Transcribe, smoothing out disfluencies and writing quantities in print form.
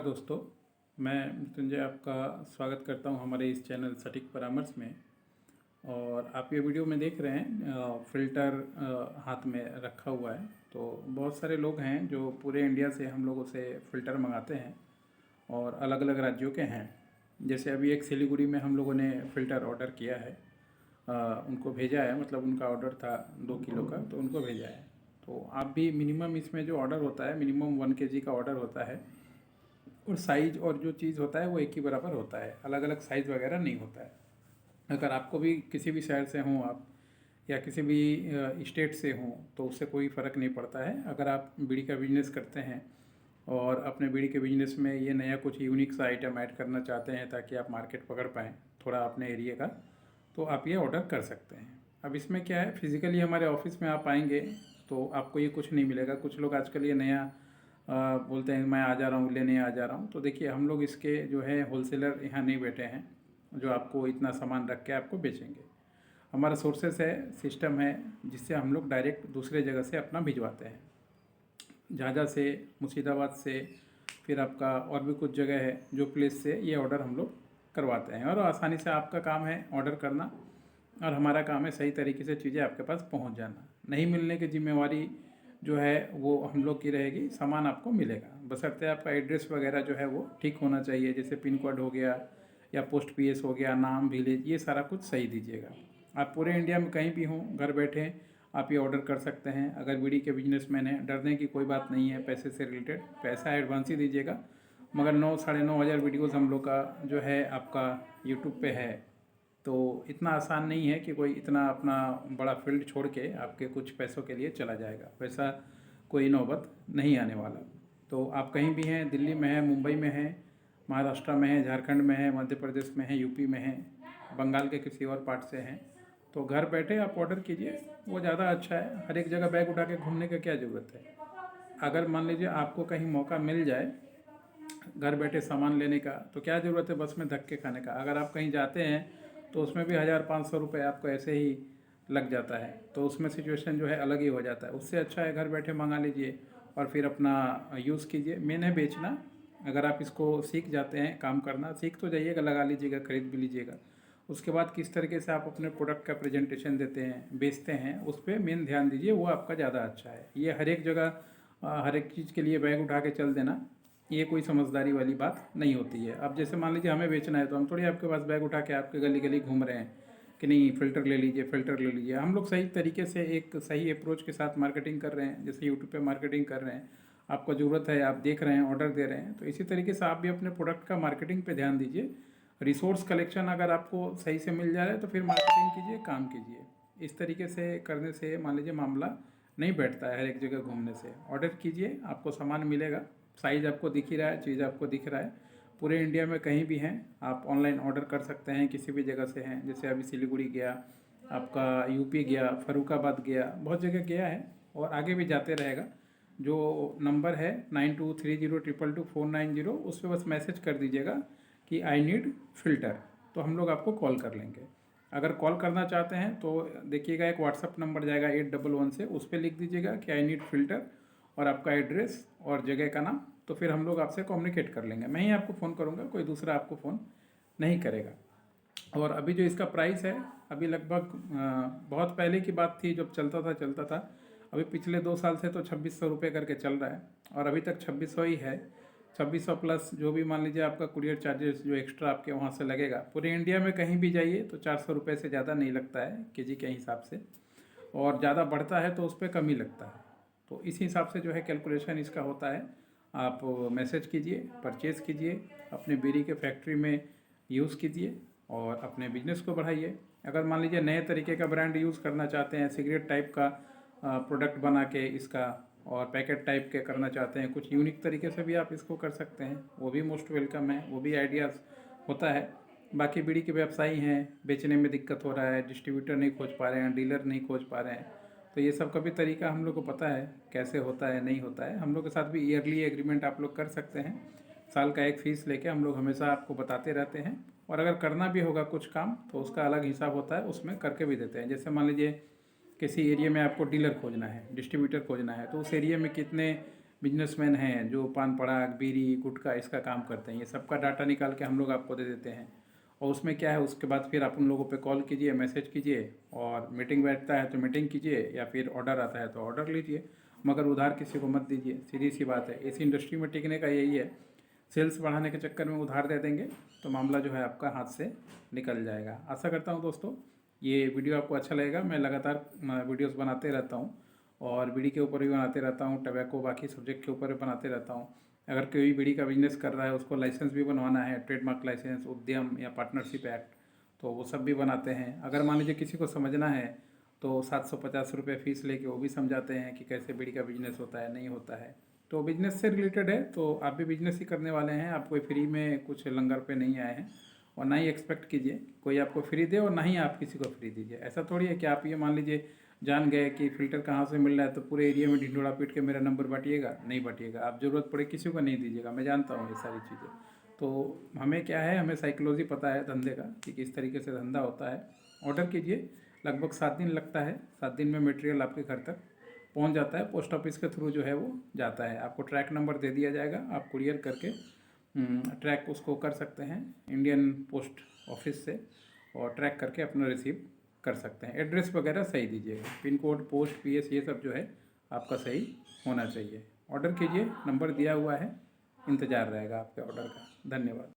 दोस्तों, मैं मृत्युंजय आपका स्वागत करता हूं हमारे इस चैनल सटीक परामर्श में। और आप ये वीडियो में देख रहे हैं फ़िल्टर हाथ में रखा हुआ है। तो बहुत सारे लोग हैं जो पूरे इंडिया से हम लोगों से फ़िल्टर मंगाते हैं और अलग अलग राज्यों के हैं। जैसे अभी एक सिलीगुड़ी में हम लोगों ने फ़िल्टर ऑर्डर किया है, उनको भेजा है, मतलब उनका ऑर्डर था 2 किलो का, तो उनको भेजा है। तो आप भी मिनिमम इसमें जो ऑर्डर होता है, मिनिमम 1 केजी का ऑर्डर होता है और साइज़ और जो चीज़ होता है वो एक ही बराबर होता है, अलग अलग साइज़ वगैरह नहीं होता है। अगर आपको भी किसी भी शहर से हों आप, या किसी भी स्टेट से हों, तो उससे कोई फ़र्क नहीं पड़ता है। अगर आप बीड़ी का बिज़नेस करते हैं और अपने बीड़ी के बिज़नेस में ये नया कुछ यूनिक सा आइटम ऐड करना चाहते हैं ताकि आप मार्केट पकड़ पाएँ थोड़ा अपने एरिया का, तो आप ये ऑर्डर कर सकते हैं। अब इसमें क्या है, फिज़िकली हमारे ऑफिस में आप आएंगे तो आपको ये कुछ नहीं मिलेगा। कुछ लोग आजकल ये नया बोलते हैं मैं आ जा रहा हूँ, लेने आ जा रहा हूँ। तो देखिए, हम लोग इसके जो है होलसेलर यहाँ नहीं बैठे हैं जो आपको इतना सामान रख के आपको बेचेंगे। हमारा सोर्सेस है, सिस्टम है, जिससे हम लोग डायरेक्ट दूसरे जगह से अपना भिजवाते हैं। झाझा से, मुर्शिदाबाद से, फिर आपका और भी कुछ जगह है जो प्लेस से ये ऑर्डर हम लोग करवाते हैं। और आसानी से आपका काम है ऑर्डर करना और हमारा काम है सही तरीके से चीज़ें आपके पास पहुंच जाना। नहीं मिलने की जिम्मेवारी जो है वो हम लोग की रहेगी, सामान आपको मिलेगा। बशर्ते आपका एड्रेस वगैरह जो है वो ठीक होना चाहिए, जैसे पिन कोड हो गया या पोस्ट पीएस हो गया, नाम, विलेज, ये सारा कुछ सही दीजिएगा। आप पूरे इंडिया में कहीं भी हों, घर बैठे आप ये ऑर्डर कर सकते हैं। अगर बीड़ी के बिजनेसमैन हैं, डरने की कोई बात नहीं है पैसे से रिलेटेड। पैसा एडवांस ही दीजिएगा, मगर 9-9.5 हज़ार वीडियोज़ हम लोग का जो है आपका यूट्यूब पे है। तो इतना आसान नहीं है कि कोई इतना अपना बड़ा फील्ड छोड़ के आपके कुछ पैसों के लिए चला जाएगा। वैसा कोई नौबत नहीं आने वाला। तो आप कहीं भी हैं, दिल्ली में हैं, मुंबई में हैं, महाराष्ट्र में हैं, झारखंड में हैं, मध्य प्रदेश में हैं, यूपी में हैं, बंगाल के किसी और पार्ट से हैं, तो घर बैठे आप ऑर्डर कीजिए, वो ज़्यादा अच्छा है। हर एक जगह बैग उठा के घूमने का क्या ज़रूरत है। अगर मान लीजिए आपको कहीं मौका मिल जाए घर बैठे सामान लेने का, तो क्या ज़रूरत है बस में धक्के खाने का। अगर आप कहीं जाते हैं तो उसमें भी 1,000-500 रुपये आपको ऐसे ही लग जाता है, तो उसमें सिचुएशन जो है अलग ही हो जाता है। उससे अच्छा है घर बैठे मंगा लीजिए और फिर अपना यूज़ कीजिए। मेन है बेचना। अगर आप इसको सीख जाते हैं, काम करना सीख तो जाइएगा, लगा लीजिएगा, खरीद भी लीजिएगा। उसके बाद किस तरीके से आप अपने प्रोडक्ट का प्रेजेंटेशन देते हैं, बेचते हैं, उस पर मेन ध्यान दीजिए, वो आपका ज़्यादा अच्छा है। ये हर एक जगह हर एक चीज़ के लिए बैग उठा के चल देना, ये कोई समझदारी वाली बात नहीं होती है। अब जैसे मान लीजिए हमें बेचना है, तो हम थोड़ी आपके पास बैग उठा के आपके गली गली घूम रहे हैं कि नहीं फ़िल्टर ले लीजिए, फ़िल्टर ले लीजिए। हम लोग सही तरीके से एक सही अप्रोच के साथ मार्केटिंग कर रहे हैं, जैसे यूट्यूब पे मार्केटिंग कर रहे हैं। आपको ज़रूरत है, आप देख रहे हैं, ऑर्डर दे रहे हैं, तो इसी तरीके से आप भी अपने प्रोडक्ट का मार्केटिंग पे ध्यान दीजिए। रिसोर्स कलेक्शन अगर आपको सही से मिल जा रहा है तो फिर मार्केटिंग कीजिए, काम कीजिए। इस तरीके से करने से मान लीजिए मामला नहीं बैठता है हर एक जगह घूमने से। ऑर्डर कीजिए, आपको सामान मिलेगा, साइज़ आपको दिख ही रहा है, चीज़ आपको दिख रहा है। पूरे इंडिया में कहीं भी हैं आप ऑनलाइन ऑर्डर कर सकते हैं, किसी भी जगह से हैं। जैसे अभी सिलीगुड़ी गया, आपका यूपी गया, फर्रुखाबाद गया, बहुत जगह गया है और आगे भी जाते रहेगा। जो नंबर है 9230222490, उस पर बस मैसेज कर दीजिएगा कि आई नीड फ़िल्टर, तो हम लोग आपको कॉल कर लेंगे। अगर कॉल करना चाहते हैं तो देखिएगा, एक व्हाट्सअप नंबर जाएगा 811 से, उस पर लिख दीजिएगा कि आई नीड फ़िल्टर और आपका एड्रेस और जगह का नाम, तो फिर हम लोग आपसे कम्युनिकेट कर लेंगे। मैं ही आपको फ़ोन करूँगा, कोई दूसरा आपको फ़ोन नहीं करेगा। और अभी जो इसका प्राइस है, अभी लगभग बहुत पहले की बात थी जब चलता था। अभी पिछले 2 साल से तो 2600 रुपये करके चल रहा है और अभी तक 2600 ही है। 2600 प्लस जो भी मान लीजिए आपका कुरियर चार्जेस जो एक्स्ट्रा आपके वहाँ से लगेगा। पूरे इंडिया में कहीं भी जाइए तो 400 रुपये से ज़्यादा नहीं लगता है केजी के हिसाब से, और ज़्यादा बढ़ता है तो उस पर कम ही लगता है। तो इस हिसाब से जो है कैलकुलेशन इसका होता है। आप मैसेज कीजिए, परचेज़ कीजिए, अपने बीड़ी के फैक्ट्री में यूज़ कीजिए और अपने बिजनेस को बढ़ाइए। अगर मान लीजिए नए तरीके का ब्रांड यूज़ करना चाहते हैं, सिगरेट टाइप का प्रोडक्ट बना के इसका और पैकेट टाइप के करना चाहते हैं, कुछ यूनिक तरीके से भी आप इसको कर सकते हैं, वो भी मोस्ट वेलकम है, वो भी आइडियाज़ होता है। बाकी बीड़ी के व्यवसायी हैं, बेचने में दिक्कत हो रहा है, डिस्ट्रीब्यूटर नहीं खोज पा रहे हैं, डीलर नहीं खोज पा रहे हैं, तो ये सब का भी तरीका हम लोग को पता है कैसे होता है, नहीं होता है। हम लोग के साथ भी ईयरली एग्रीमेंट आप लोग कर सकते हैं। साल का एक फ़ीस लेके हम लोग हमेशा आपको बताते रहते हैं, और अगर करना भी होगा कुछ काम तो उसका अलग हिसाब होता है, उसमें करके भी देते हैं। जैसे मान लीजिए किसी एरिया में आपको डीलर खोजना है, डिस्ट्रीब्यूटर खोजना है, तो उस एरिया में कितने बिजनेसमैन हैं जो पान पराग, बीड़ी, गुटखा इसका काम करते हैं, ये सबका डाटा निकाल के हम लोग आपको दे देते हैं। और उसमें क्या है, उसके बाद फिर आप उन लोगों पे कॉल कीजिए, मैसेज कीजिए, और मीटिंग बैठता है तो मीटिंग कीजिए, या फिर ऑर्डर आता है तो ऑर्डर लीजिए, मगर उधार किसी को मत दीजिए। सीधी सी बात है, इस इंडस्ट्री में टिकने का यही है। सेल्स बढ़ाने के चक्कर में उधार दे देंगे तो मामला जो है आपका हाथ से निकल जाएगा। आशा करता हूँ दोस्तों ये वीडियो आपको अच्छा लगेगा। मैं लगातार वीडियोस बनाते रहता हूँ, और बीड़ी के ऊपर भी बनाते रहता हूँ, टबैको बाकी सब्जेक्ट के ऊपर भी बनाते रहता हूँ। अगर कोई बीड़ी का बिजनेस कर रहा है, उसको लाइसेंस भी बनवाना है, ट्रेडमार्क लाइसेंस, उद्यम या पार्टनरशिप एक्ट, तो वो सब भी बनाते हैं। अगर मान लीजिए किसी को समझना है तो 750 रुपये फ़ीस लेके वो भी समझाते हैं कि कैसे बीड़ी का बिजनेस होता है, नहीं होता है। तो बिजनेस से रिलेटेड है, तो आप भी बिजनेस ही करने वाले हैं, आप कोई फ्री में कुछ लंगर पे नहीं आए हैं, और ना ही एक्सपेक्ट कीजिए कोई आपको फ्री दे, और ना ही आप किसी को फ्री दीजिए। ऐसा थोड़ी है कि आप ये मान लीजिए जान गए कि फ़िल्टर कहाँ से मिल रहा है तो पूरे एरिया में ढिंडोरा पीट के मेरा नंबर बांटिएगा, नहीं बांटिएगा। आप ज़रूरत पड़े किसी को नहीं दीजिएगा, मैं जानता हूँ ये सारी चीज़ें। तो हमें क्या है, हमें साइकोलॉजी पता है धंधे का कि किस तरीके से धंधा होता है। ऑर्डर कीजिए, लगभग 7 दिन लगता है, 7 दिन में मटेरियल आपके घर तक पहुंच जाता है। पोस्ट ऑफिस के थ्रू जो है वो जाता है, आपको ट्रैक नंबर दे दिया जाएगा, आप कुरियर करके ट्रैक उसको कर सकते हैं इंडियन पोस्ट ऑफिस से, और ट्रैक करके अपना रिसीव कर सकते हैं। एड्रेस वगैरह सही दीजिएगा, पिन कोड, पोस्ट, पीएस, ये सब जो है आपका सही होना चाहिए। ऑर्डर कीजिए, नंबर दिया हुआ है, इंतज़ार रहेगा आपके ऑर्डर का। धन्यवाद।